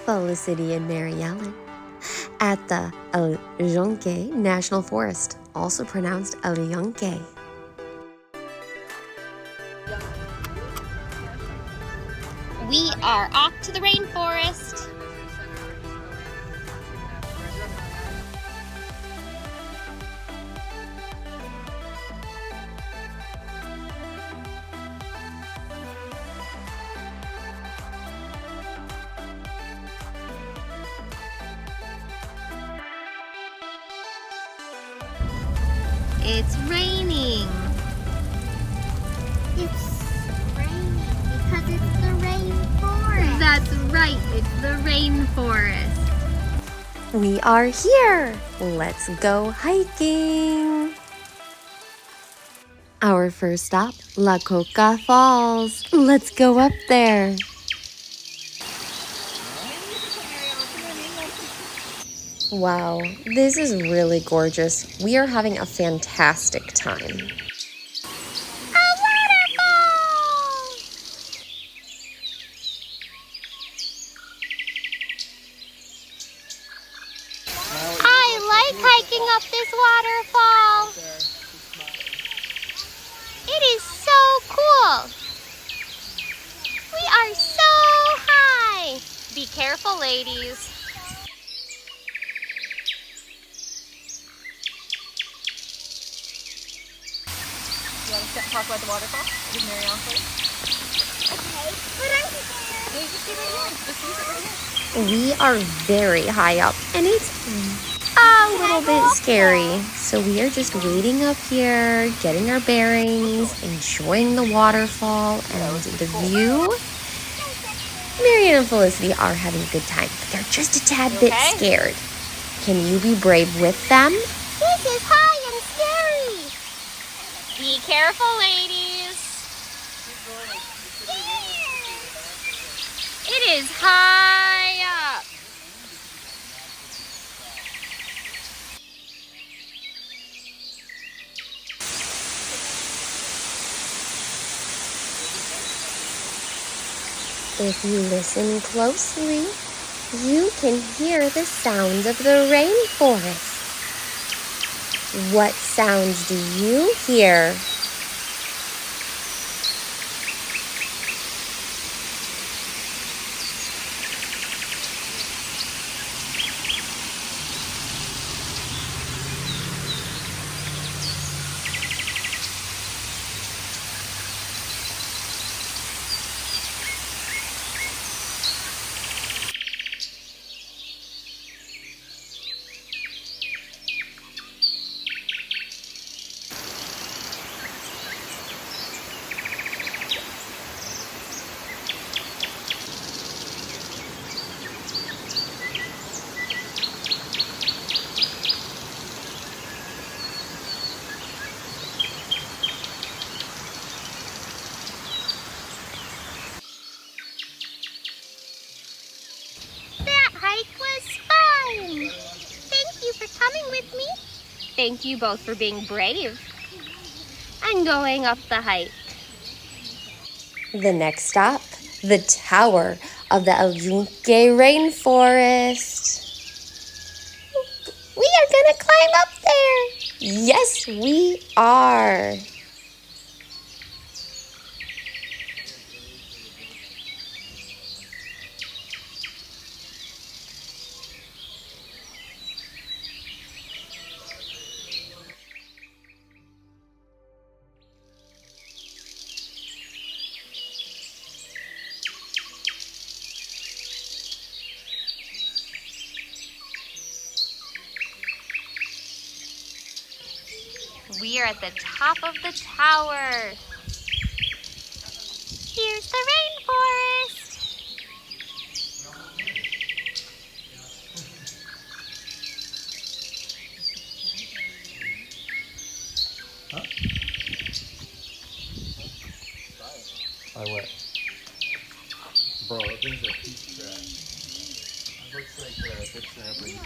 Felicity and Maryellen at the Yunque National Forest, also pronounced El Yunque. We are off to the rainforest. It's raining. It's raining because it's the rainforest. That's right, it's the rainforest. We are here. Let's go hiking. Our first stop, La Coca Falls. Let's go up there. Wow, this is really gorgeous. We are having a fantastic time. A waterfall! I like hiking up this waterfall. It is so cool. We are so high. Be careful, ladies. You want to talk about the waterfall? With Maryellen first? Okay, but I'm scared. No, you just stay right here. Just use it right here. We are very high up and it's a little bit scary. So we are just waiting up here, getting our bearings, enjoying the waterfall and the view. Marion and Felicity are having a good time, but they're just a tad bit scared. Can you be brave with them? This is high and scary. Be careful, ladies. It is high up. If you listen closely, you can hear the sounds of the rainforest. What sounds do you hear? That hike was fun. Thank you for coming with me. Thank you both for being brave and going up the hike. The next stop, the tower of the Yunque rainforest. We are gonna climb up there. Yes, we are. We are at the top of the tower. Here's the rainforest. I what? Bro, it brings a piece track. It looks like a dictionary brings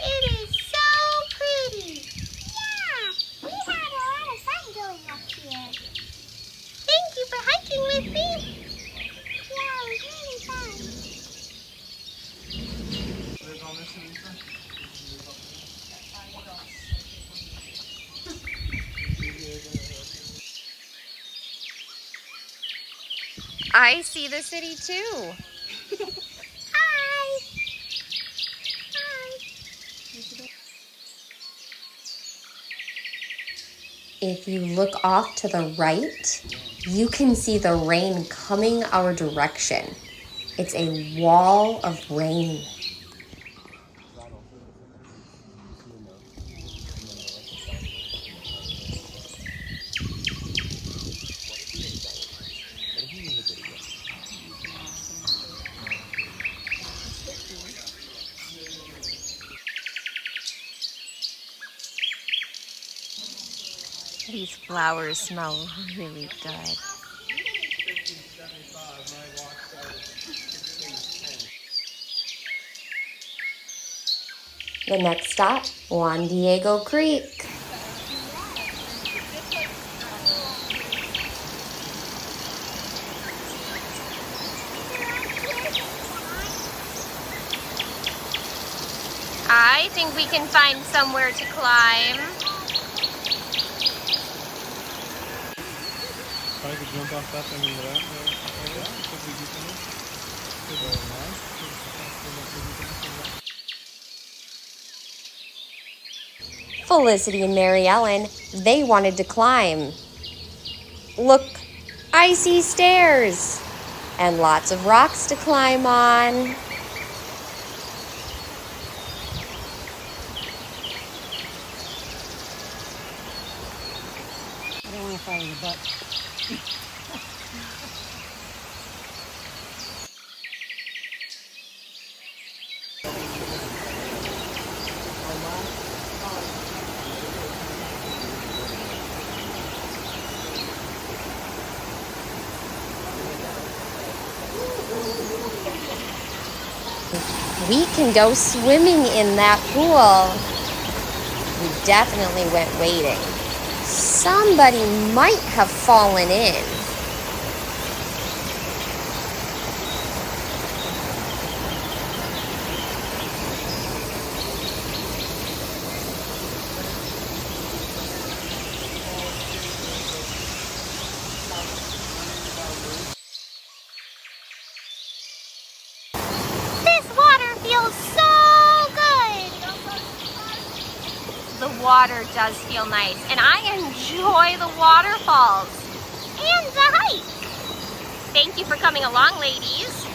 It I see the city too. Hi. Hi. If you look off to the right, you can see the rain coming our direction. It's a wall of rain. These flowers smell really good. The next stop, Juan Diego Creek. I think we can find somewhere to climb. I could jump off that thing into that. Felicity and Maryellen, they wanted to climb. Look, icy stairs and lots of rocks to climb on. I don't want to fall in the butt. We can go swimming in that pool. We definitely went wading. Somebody might have fallen in. This water feels so good. The water does feel nice, and I enjoy the waterfalls. And the hike. Thank you for coming along, ladies.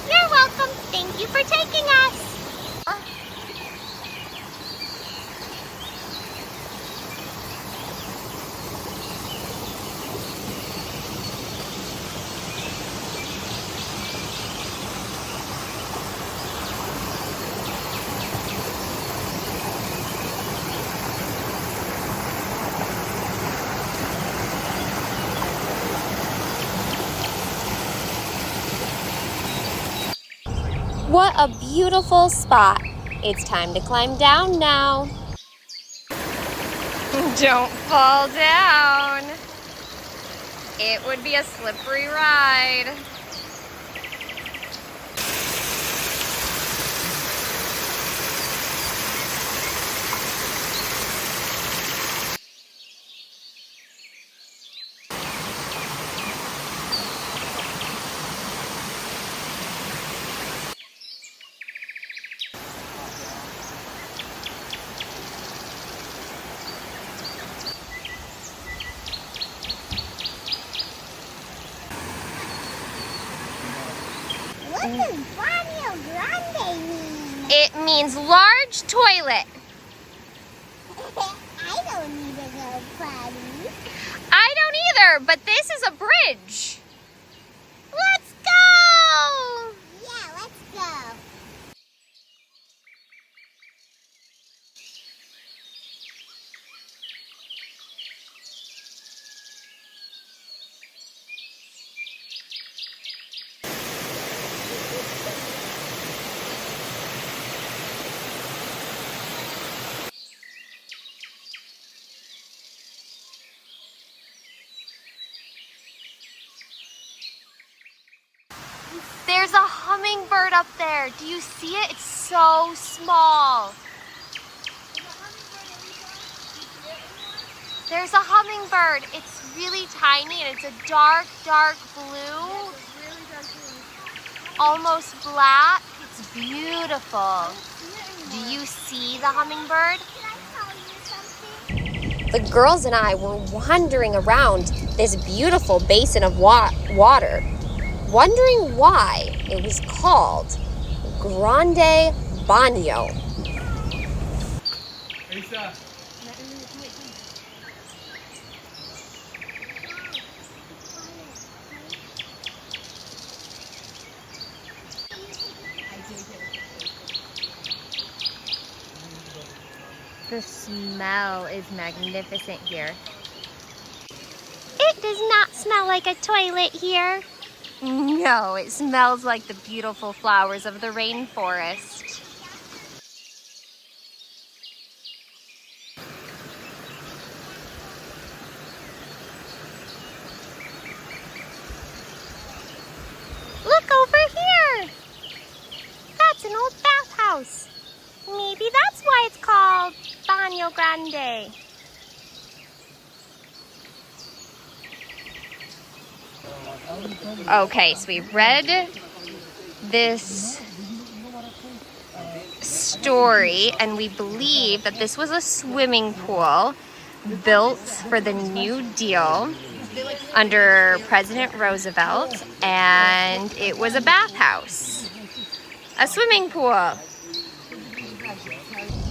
You're welcome. Thank you for taking us. What a beautiful spot. It's time to climb down now. Don't fall down. It would be a slippery ride. What does Baño Grande mean? It means large toilet. I don't need to go potty. I don't either, but this is a bridge. Let's go! Yeah, let's go. There's a hummingbird up there. Do you see it? It's so small. There's a hummingbird. It's really tiny and it's a dark, dark blue. Almost black. It's beautiful. Do you see the hummingbird? The girls and I were wandering around this beautiful basin of water, wondering why it was called Grande Baño. The smell is magnificent here. It does not smell like a toilet here. No, it smells like the beautiful flowers of the rainforest. Look over here. That's an old bathhouse. Maybe that's why it's called Baño Grande. Okay, so we read this story and we believe that this was a swimming pool built for the New Deal under President Roosevelt, and it was a bathhouse, a swimming pool.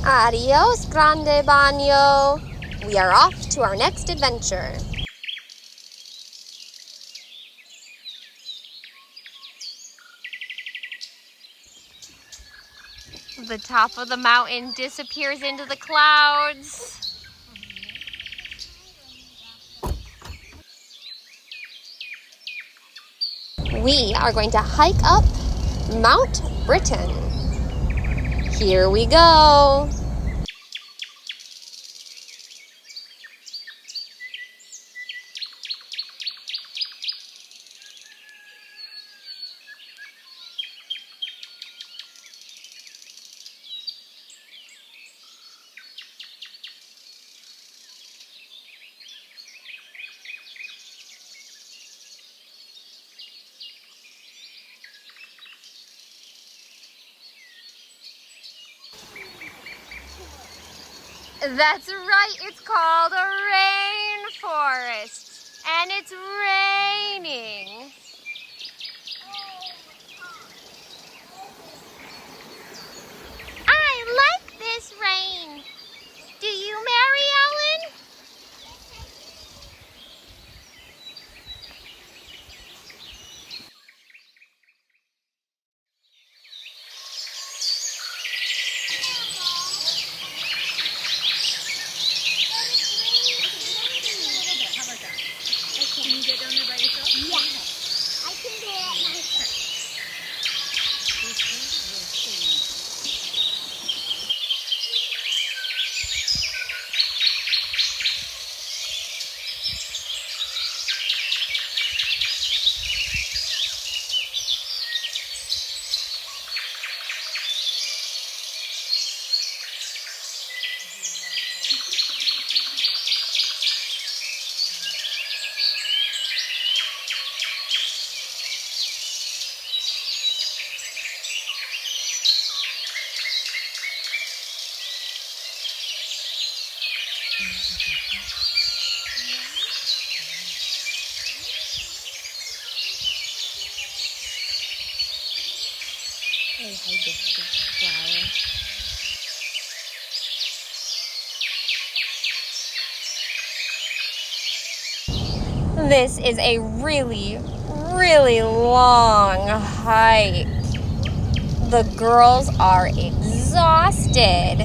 Adios, Grande Baño. We are off to our next adventure. The top of the mountain disappears into the clouds. We are going to hike up Mount Britain. Here we go. That's right, it's called a rainforest, and it's raining. I like this rain. Do you, Maryellen? This is a really, really long hike. The girls are exhausted.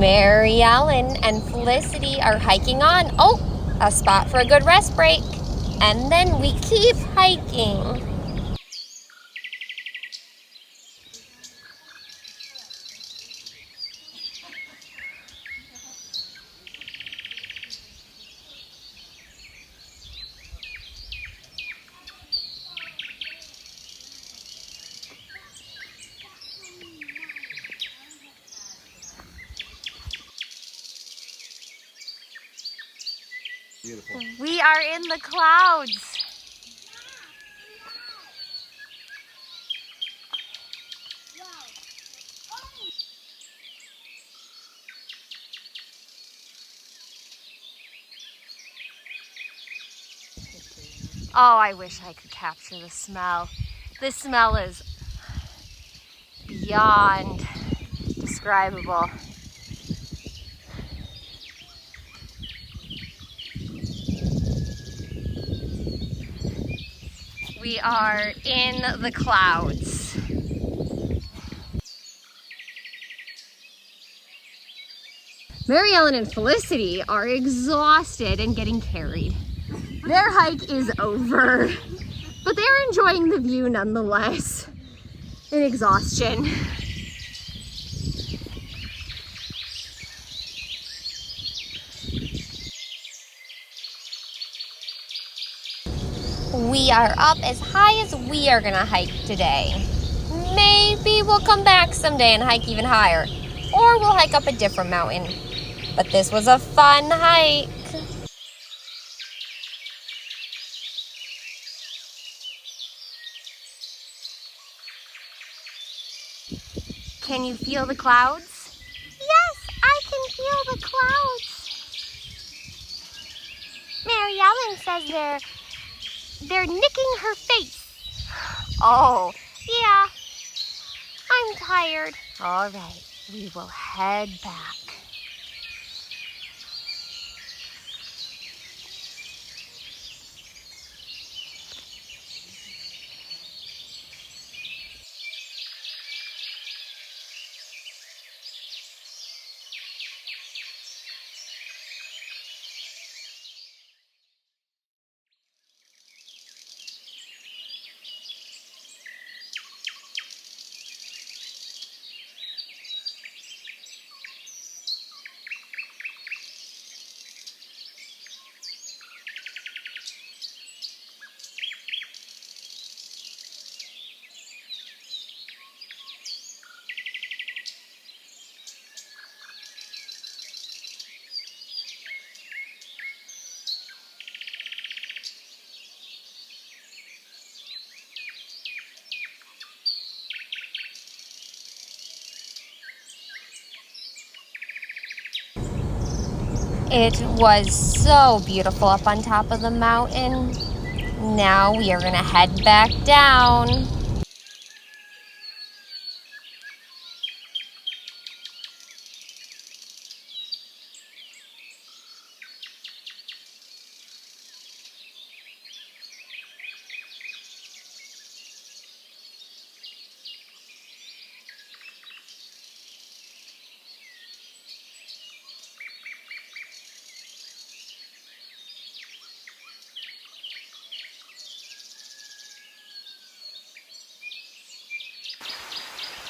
Maryellen and Felicity are hiking on. Oh, a spot for a good rest break. And then we keep hiking. Beautiful. We are in the clouds. Oh, I wish I could capture the smell. This smell is beyond describable. We are in the clouds. Maryellen and Felicity are exhausted and getting carried. Their hike is over, but they're enjoying the view nonetheless in exhaustion. We are up as high as we are gonna hike today. Maybe we'll come back someday and hike even higher, or we'll hike up a different mountain. But this was a fun hike. Can you feel the clouds? Yes, I can feel the clouds. Maryellen says they're nicking her face. Oh, Yeah, I'm tired. all right. We will head back. It was so beautiful up on top of the mountain. Now we are gonna head back down.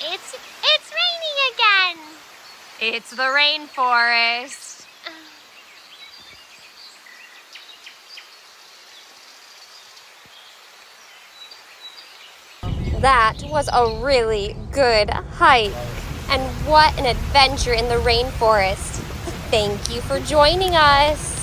It's raining again. It's the rainforest. That was a really good hike. And what an adventure in the rainforest. Thank you for joining us.